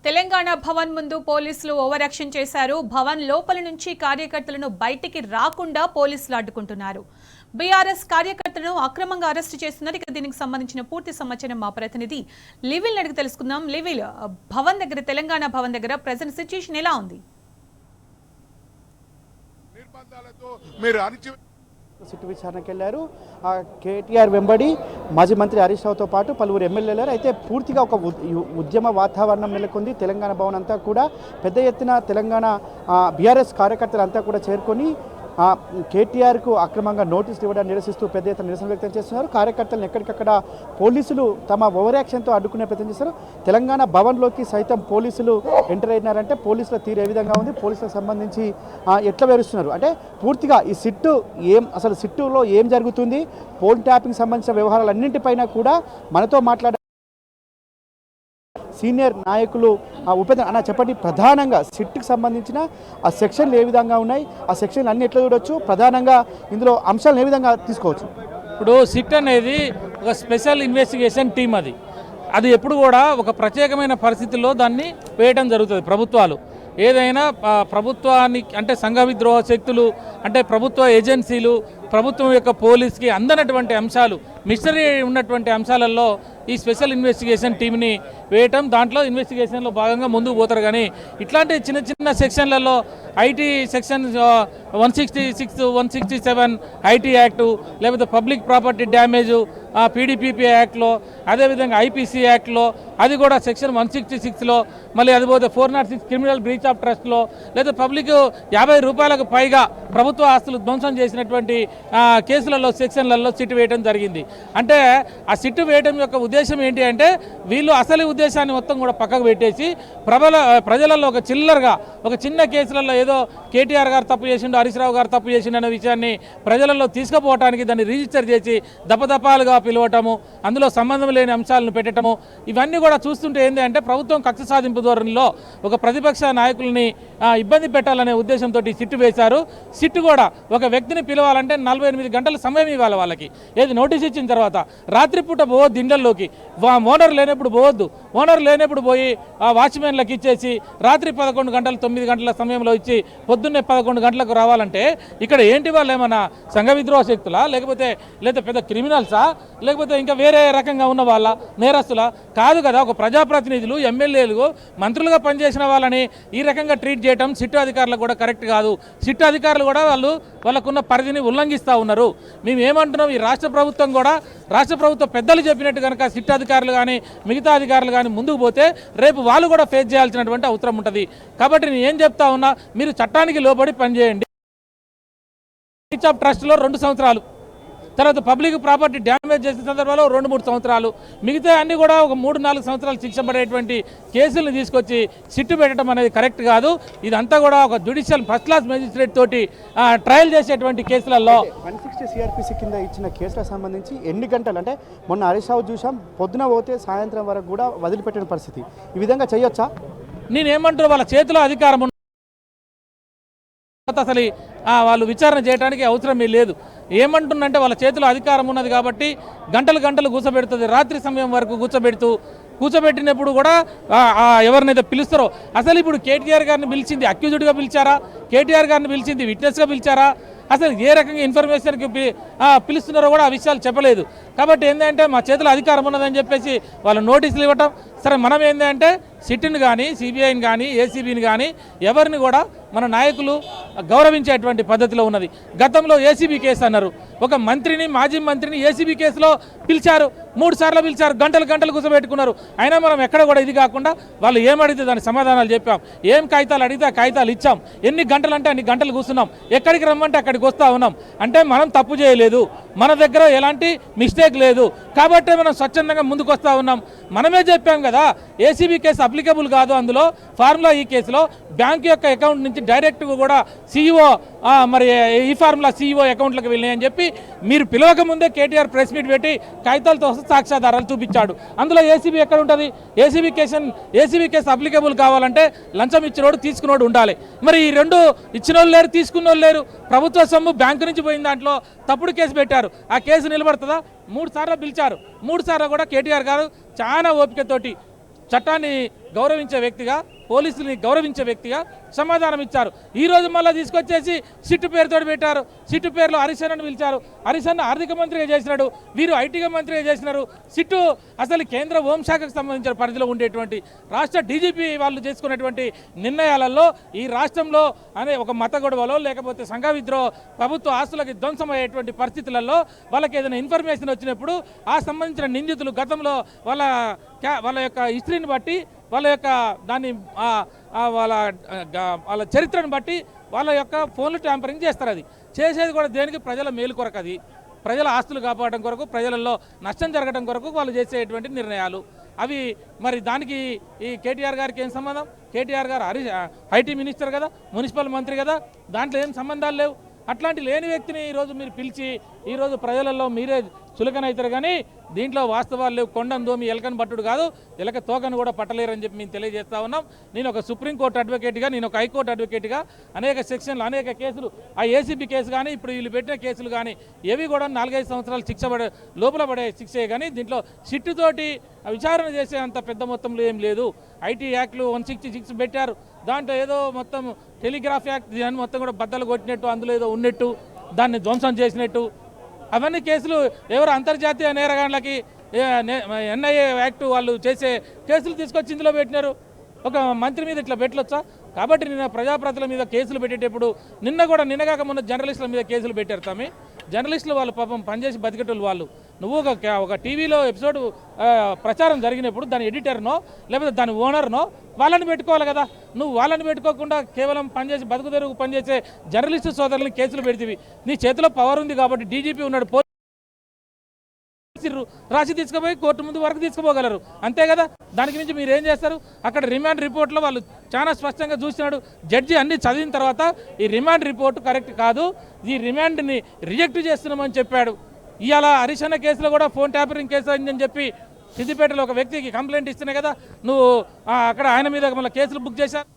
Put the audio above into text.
తెలంగాణ భవన్ ముందు పోలీసులు over action చేశారు. భవన్ లోపల నుంచి కార్యకర్తలను బయటికి రాకుండా పోలీసులు అడ్డుకుంటున్నారు. బీఆర్ఎస్ కార్యకర్తలను అక్రమంగా అరెస్టు చేస్తున్నారు. ఇక దీనికి సంబంధించిన పూర్తి సమాచారం మా ప్రతినిధి లివిల్ అడిగి తెలుసుకుందాం. లివిల్, భవన్ దగ్గర, తెలంగాణ భవన్ దగ్గర ప్రెజెంట్ సిచ్యుయేషన్ ఎలా ఉంది? సిట్టు విచారణకు వెళ్ళారు. కేటీఆర్ వెంబడి మాజీ మంత్రి హరీష్ రావుతో పాటు పలువురు ఎమ్మెల్యేలు అయితే పూర్తిగా ఒక ఉద్యమ వాతావరణం నెలకొంది. తెలంగాణ భవన్ అంతా కూడా పెద్ద ఎత్తున తెలంగాణ బీఆర్ఎస్ కార్యకర్తలంతా కూడా చేరుకొని కేటీఆర్కు అక్రమంగా నోటీసులు ఇవ్వడాన్ని నిరసిస్తూ పెద్ద ఎత్తున నిరసన వ్యక్తం చేస్తున్నారు. కార్యకర్తలను ఎక్కడికక్కడ పోలీసులు తమ ఓవర్ యాక్షన్తో అడ్డుకునే ప్రయత్నం చేస్తారు. తెలంగాణ భవన్లోకి సైతం పోలీసులు ఎంటర్ అయినారంటే పోలీసుల తీరు ఏ విధంగా ఉంది, పోలీసులకు సంబంధించి ఎట్లా వివరిస్తున్నారు అంటే పూర్తిగా ఈ సిట్టు అసలు సిట్టులో ఏం జరుగుతుంది, ఫోన్ ట్యాపింగ్ సంబంధించిన వ్యవహారాలన్నింటిపైన కూడా మనతో మాట్లాడే సీనియర్ నాయకులు ఉపేంద్ర అన్న చెప్పండి, ప్రధానంగా సిట్కి సంబంధించిన ఆ సెక్షన్లు ఏ విధంగా ఉన్నాయి, ఆ సెక్షన్లు అన్ని ఎట్లా చూడొచ్చు, ప్రధానంగా ఇందులో అంశాలను ఏ విధంగా తీసుకోవచ్చు? ఇప్పుడు సిట్ అనేది ఒక స్పెషల్ ఇన్వెస్టిగేషన్ టీం. అది ఎప్పుడు కూడా ఒక ప్రత్యేకమైన పరిస్థితుల్లో దాన్ని వేయడం జరుగుతుంది. ప్రభుత్వాలు ఏదైనా ప్రభుత్వానికి అంటే సంఘ విద్రోహ శక్తులు అంటే ప్రభుత్వ ఏజెన్సీలు ప్రభుత్వం యొక్క పోలీస్కి అందనటువంటి అంశాలు, మిస్టరీ ఉన్నటువంటి అంశాలలో ఈ స్పెషల్ ఇన్వెస్టిగేషన్ టీంని వేయటం, దాంట్లో ఇన్వెస్టిగేషన్లో భాగంగా ముందుకు పోతారు. కానీ ఇట్లాంటి చిన్న చిన్న సెక్షన్లలో ఐటీ సెక్షన్ 166, 167 ఐటీ యాక్టు, లేకపోతే పబ్లిక్ ప్రాపర్టీ డ్యామేజు పీడీపీపీ యాక్ట్లో, అదేవిధంగా ఐపీసీ యాక్ట్లో, అది కూడా సెక్షన్ 166లో, మళ్ళీ అది పోతే 406 క్రిమినల్ బ్రీచ్ ఆఫ్ ట్రస్ట్లో, లేదా పబ్లిక్ 50 రూపాయలకు పైగా ప్రభుత్వ ఆస్తులు ధ్వంసం చేసినటువంటి కేసులలో సెక్షన్లలో సిట్ వేయడం జరిగింది. అంటే ఆ సిట్ వేయడం యొక్క ఉద్దేశం ఏంటి అంటే వీళ్ళు అసలు ఉద్దేశాన్ని మొత్తం కూడా పక్కకు పెట్టేసి ప్రజలలో ఒక చిల్లరగా ఒక చిన్న కేసులలో ఏదో కేటీఆర్ గారు తప్పు చేసిండు, హరీష్ రావు గారు తప్పు చేసిండు అనే విషయాన్ని ప్రజలలో తీసుకుపోవడానికి దాన్ని రిజిస్టర్ చేసి దపదపాలుగా పిలవటము, అందులో సంబంధం లేని అంశాలను పెట్టడము, ఇవన్నీ కూడా చూస్తుంటే ఏంటి అంటే ప్రభుత్వం కక్ష సాధింపు ధోరణిలో ఒక ప్రతిపక్ష నాయకుల్ని ఇబ్బంది పెట్టాలనే ఉద్దేశంతో సిట్టు వేశారు. సిట్టు కూడా ఒక వ్యక్తిని పిలవాలంటే 48 గంటల సమయం ఇవ్వాలి వాళ్ళకి. ఏది నోటీస్ ఇచ్చిన తర్వాత రాత్రిపూట పోవద్దు, ఇండల్లోకి ఓనర్ లేనప్పుడు పోవద్దు. ఓనర్ లేనప్పుడు పోయి వాచ్మెన్లకు ఇచ్చేసి రాత్రి 11 గంటలు 9 గంటల సమయంలో ఇచ్చి పొద్దున్నే 11 గంటలకు రావాలంటే ఇక్కడ ఏంటి వాళ్ళు ఏమన్నా సంఘ విద్రోహ శక్తులా, లేకపోతే పెద్ద క్రిమినల్సా, లేకపోతే ఇంకా వేరే రకంగా ఉన్న వాళ్ళ నేరస్తులా? కాదు కదా. ఒక ప్రజాప్రతినిధులు, ఎమ్మెల్యేలు, మంత్రులుగా పనిచేసిన వాళ్ళని ఈ రకంగా ట్రీట్ చేయడం సిట్టు అధికారులకు కూడా కరెక్ట్ కాదు. సిట్టు అధికారులు కూడా వాళ్ళకున్న పరిధిని ఉల్లంఘిస్తూ ఉన్నారు. మేము ఏమంటున్నాం, ఈ రాష్ట్ర ప్రభుత్వం కూడా రాష్ట్ర ప్రభుత్వ పెద్దలు చెప్పినట్టు కనుక సిట్టు అధికారులు కానీ మిగతా అధికారులు కానీ ముందుకు పోతే రేపు వాళ్ళు కూడా ఫేస్ చేయాల్సినటువంటి అవసరం ఉంటుంది. కాబట్టి నేను ఏం చెప్తా ఉన్నా, మీరు చట్టానికి లోబడి పనిచేయండి. బ్రీచ్ ఆఫ్ ట్రస్ట్లో 2 సంవత్సరాలు, తర్వాత పబ్లిక్ ప్రాపర్టీ డ్యామేజ్ చేసిన సందర్భంలో 2-3 సంవత్సరాలు, మిగతా అన్ని కూడా ఒక 3-4 సంవత్సరాలు శిక్ష పడేటువంటి కేసులను తీసుకొచ్చి సిట్టు పెట్టడం అనేది కరెక్ట్ కాదు. ఇదంతా కూడా ఒక జ్యుడిషియల్ ఫస్ట్ క్లాస్ మేజిస్ట్రేట్ తోటి ట్రయల్ చేసేటువంటి కేసులలో 160 సిఆర్పిసి కింద ఇచ్చిన కేసులకు సంబంధించి ఎన్ని గంటలు అంటే మొన్న హరీష్ రావు చూసాం, పొద్దున పోతే సాయంత్రం వరకు కూడా వదిలిపెట్టిన పరిస్థితి. ఈ విధంగా చేయొచ్చా? నేనేమంటున్నా, వాళ్ళ చేతిలో అధికారం ఉన్న అసలు వాళ్ళు విచారణ చేయడానికి అవసరమే లేదు. ఏమంటుందంటే వాళ్ళ చేతిలో అధికారం ఉన్నది కాబట్టి గంటలు కూర్చోబెడుతుంది. రాత్రి సమయం వరకు కూర్చోబెట్టినప్పుడు కూడా ఎవరినైతే పిలుస్తారో, అసలు ఇప్పుడు కేటీఆర్ గారిని పిలిచింది అక్యూజ్డ్గా పిలిచారా, కేటీఆర్ గారిని పిలిచింది విట్నెస్గా పిలిచారా, అసలు ఏ రకంగా ఇన్ఫర్మేషన్కి పిలుస్తున్నారో కూడా ఆ విషయాలు చెప్పలేదు. కాబట్టి ఏంటంటే మా చేతిలో అధికారం ఉన్నదని చెప్పేసి వాళ్ళు నోటీసులు ఇవ్వటం. సరే, మనం ఏంటంటే సిట్ని కానీ సిబిఐని కానీ ఏసీబీని కానీ ఎవరిని కూడా మన నాయకులు గౌరవించేటువంటి పద్ధతిలో ఉన్నది. గతంలో ఏసీబీ కేసు అన్నారు, ఒక మంత్రిని, మాజీ మంత్రిని ఏసీబీ కేసులో పిలిచారు, 3 సార్లు పిలిచారు, గంటలు కూర్చోబెట్టుకున్నారు. అయినా మనం ఎక్కడ కూడా ఇది కాకుండా వాళ్ళు ఏమడిగితే దాని సమాధానాలు చెప్పాం, ఏం కాగితాలు అడిగితే ఆ కాగితాలు ఇచ్చాం, ఎన్ని గంటలు అంటే అన్ని గంటలు కూర్చున్నాం, ఎక్కడికి రమ్మంటే అక్కడికి వస్తూ ఉన్నాం. అంటే మనం తప్పు చేయలేదు, మన దగ్గర ఎలాంటి మిస్టేక్ లేదు, కాబట్టి మనం స్వచ్ఛందంగా ముందుకు వస్తూ ఉన్నాం. మనమే చెప్పాం కదా, ఏసీబీ కేసు అప్లికబుల్ కాదు. అందులో ఫార్ములా ఈ కేసులో బ్యాంకు యొక్క అకౌంట్ నుంచి డైరెక్ట్గా కూడా సీఈఓ మరి ఈ ఫార్ములా సీఈఓ అకౌంట్లకు వెళ్ళినాయని చెప్పి మీరు పిలవక ముందే కేటీఆర్ ప్రెస్ మీట్ పెట్టి కాగితాలతో సాక్ష్యాధారాలు చూపించాడు. అందులో ఏసీబీ ఎక్కడ ఉంటుంది? ఏసీబీ కేసు అప్లికబుల్ కావాలంటే లంచం ఇచ్చినోడు తీసుకున్నోడు ఉండాలి. మరి ఈ 2 ఇచ్చినోళ్ళు లేరు, తీసుకున్నోళ్ళు లేరు. ప్రభుత్వ సొమ్ము బ్యాంకు నుంచి పోయిన దాంట్లో తప్పుడు కేసు పెట్టారు. ఆ కేసు నిలబడుతుందా? 3 సార్లు పిలిచారు. 3 సార్లు కూడా కేటీఆర్ గారు చాలా ఓపికతోటి చట్టాన్ని గౌరవించే వ్యక్తిగా, పోలీసులని గౌరవించే వ్యక్తిగా సమాధానం ఇచ్చారు. ఈరోజు మళ్ళీ తీసుకొచ్చేసి సిట్టు పేరుతో పెట్టారు. సిట్టు పేరులో హరిశన్నను పిలిచారు. హరిశన్న ఆర్థిక మంత్రిగా చేసినాడు, వీరు ఐటీగా మంత్రిగా చేసినారు. సిట్టు అసలు కేంద్ర హోంశాఖకు సంబంధించిన పరిధిలో ఉండేటువంటి రాష్ట్ర డీజీపీ వాళ్ళు చేసుకునేటువంటి నిర్ణయాలలో ఈ రాష్ట్రంలో అనే ఒక మత గొడవలో లేకపోతే సంఘ విద్రోహ ప్రభుత్వ ఆస్తులకి ధ్వంసమయ్యేటువంటి పరిస్థితులలో వాళ్ళకి ఏదైనా ఇన్ఫర్మేషన్ వచ్చినప్పుడు ఆ సంబంధించిన నిందితులు గతంలో వాళ్ళ యొక్క హిస్టరీని బట్టి వాళ్ళ యొక్క దాన్ని వాళ్ళ చరిత్రను బట్టి వాళ్ళ యొక్క ఫోన్లు ట్యాంపరింగ్ చేస్తారు. అది చేసేది కూడా దేనికి? ప్రజల మేలు కొరకు, అది ప్రజల ఆస్తులు కాపాడడం కొరకు, ప్రజలలో నష్టం జరగడం కొరకు వాళ్ళు చేసేటువంటి నిర్ణయాలు అవి. మరి దానికి ఈ కేటీఆర్ గారికి ఏం సంబంధం? కేటీఆర్ గారు ఐటీ మినిస్టర్ కదా, మున్సిపల్ మంత్రి కదా, దాంట్లో ఏం సంబంధాలు లేవు. అట్లాంటి లేని వ్యక్తిని ఈరోజు మీరు పిలిచి ఈరోజు ప్రజలలో మీరే చులకనవుతారు. కానీ దీంట్లో వాస్తవాలు లేవు. కొండను దోమి ఎలకను పట్టుడు కాదు, ఎలక తోకను కూడా పట్టలేరని చెప్పి మేము తెలియజేస్తా ఉన్నాం. నేను ఒక సుప్రీంకోర్టు అడ్వకేట్గా, నేను ఒక హైకోర్టు అడ్వకేట్గా అనేక సెక్షన్లు, అనేక కేసులు, ఆ ఏసీబీ కేసు కానీ ఇప్పుడు వీళ్ళు పెట్టిన కేసులు కానీ ఏవి కూడా 4-5 సంవత్సరాలు శిక్ష లోపల పడే శిక్షే. కానీ దీంట్లో సిట్టుతోటి విచారణ చేసే అంత పెద్ద మొత్తంలో ఏం లేదు. ఐటీ యాక్ట్లు 166 పెట్టారు. దాంట్లో ఏదో మొత్తం టెలిగ్రాఫ్ యాక్ట్ దాన్ని మొత్తం కూడా బద్దలు కొట్టినట్టు, అందులో ఏదో ఉన్నట్టు, దాన్ని ధ్వంసం చేసినట్టు అవన్నీ కేసులు ఎవరు అంతర్జాతీయ నేరగాళ్లకి ఎన్ఐఏ యాక్ట్ వాళ్ళు చేసే కేసులు తీసుకొచ్చి ఇందులో పెట్టినారు. ఒక మంత్రి మీద ఇట్లా పెట్టొచ్చా? కాబట్టి నిన్న ప్రజాప్రతినిధుల మీద కేసులు పెట్టేటప్పుడు నిన్నగాక మొన్న జర్నలిస్టుల మీద కేసులు పెట్టారు. తమ్మి జర్నలిస్టులు వాళ్ళు పాపం పనిచేసి బతికేటోళ్ళు వాళ్ళు. నువ్వు ఒక టీవీలో ఎపిసోడ్ ప్రచారం జరిగినప్పుడు దాని ఎడిటర్నో లేకపోతే దాని ఓనర్నో వాళ్ళని పెట్టుకోవాలి కదా. నువ్వు వాళ్ళని పెట్టుకోకుండా కేవలం పనిచేసి బతుకు తెరుగు పనిచేసే జర్నలిస్టు సోదరులని కేసులు పెడితివి. నీ చేతిలో పవర్ ఉంది కాబట్టి డీజీపీ ఉన్నాడు, రాసి తీసుకుపోయి కోర్టు ముందు వరకు తీసుకుపోగలరు, అంతే కదా. దానికి మించి మీరు ఏం చేస్తారు? అక్కడ రిమాండ్ రిపోర్ట్లో వాళ్ళు చాలా స్పష్టంగా చూసినాడు. జడ్జి అన్ని చదివిన తర్వాత ఈ రిమాండ్ రిపోర్టు కరెక్ట్ కాదు, ఈ రిమాండ్ని రిజెక్ట్ చేస్తున్నామని చెప్పాడు. ఇవాళ హరిశన్న కేసులో కూడా ఫోన్ ట్యాపరింగ్ కేసు అయిందని చెప్పి సిద్దిపేటలో ఒక వ్యక్తికి కంప్లైంట్ ఇస్తేనే కదా నువ్వు అక్కడ ఆయన మీద మళ్ళీ కేసులు బుక్ చేశారు.